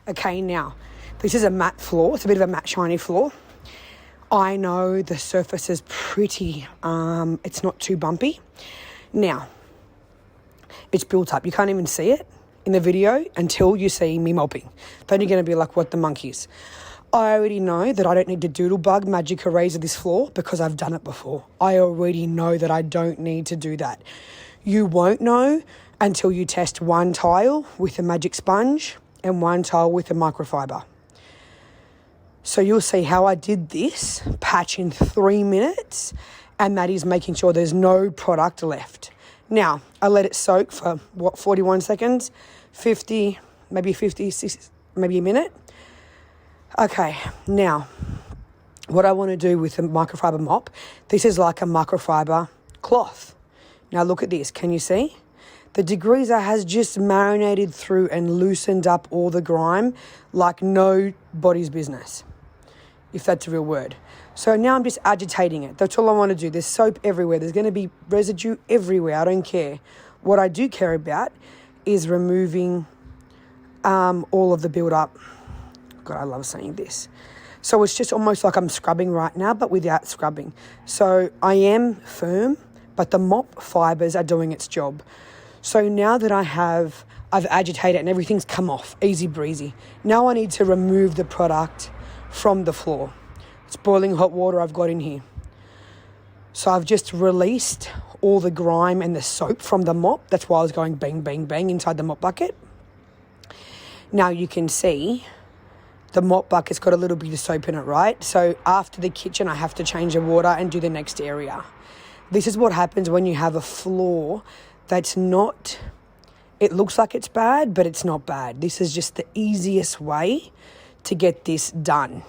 Okay, now, this is a matte floor. It's a bit of a matte shiny floor. I know the surface is pretty, it's not too bumpy. Now, it's built up. You can't even see it in the video until you see me mopping. Then you're going to be like, what the monkeys? I already know that I don't need to doodle bug magic erase this floor because I've done it before. I already know that I don't need to do that. You won't know until you test one tile with a magic sponge and one tile with a microfiber. So you'll see how I did this patch in 3 minutes, and that is making sure there's no product left. Now, I let it soak for, 41 seconds, 50, maybe 56, maybe a minute. Okay, now, what I want to do with the microfiber mop, this is like a microfiber cloth. Now look at this, can you see? The degreaser has just marinated through and loosened up all the grime like nobody's business, if that's a real word. So now I'm just agitating it. That's all I want to do. There's soap everywhere. There's going to be residue everywhere. I don't care. What I do care about is removing all of the build-up. God, I love saying this. So it's just almost like I'm scrubbing right now, but without scrubbing. So I am firm, but the mop fibers are doing its job. So now that I've agitated and everything's come off, easy breezy. Now I need to remove the product from the floor. It's boiling hot water I've got in here. So I've just released all the grime and the soap from the mop. That's why I was going bang, bang, bang inside the mop bucket. Now you can see the mop bucket's got a little bit of soap in it, right? So after the kitchen, I have to change the water and do the next area. This is what happens when you have a floor that's not, it looks like it's bad, but it's not bad. This is just the easiest way to get this done.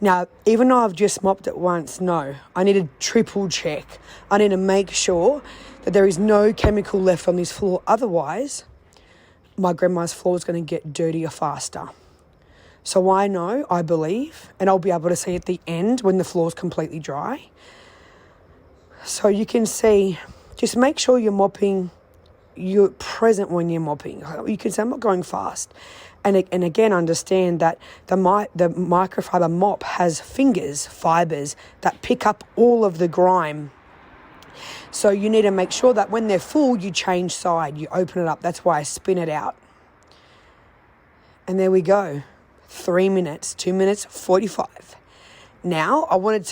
Now, even though I've just mopped it once, no, I need to triple check. I need to make sure that there is no chemical left on this floor. Otherwise, my grandma's floor is going to get dirtier faster. So I know, I believe, and I'll be able to see at the end when the floor's completely dry. So you can see, just make sure you're mopping, you're present when you're mopping. You can say, I'm not going fast. And again, understand that the microfiber mop has fibers that pick up all of the grime. So you need to make sure that when they're full, you change side, you open it up. That's why I spin it out. And there we go. 3 minutes, 2 minutes, 45. Now, I wanted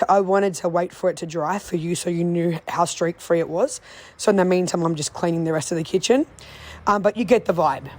to wait for it to dry for you so you knew how streak free it was. So in the meantime, I'm just cleaning the rest of the kitchen. But you get the vibe.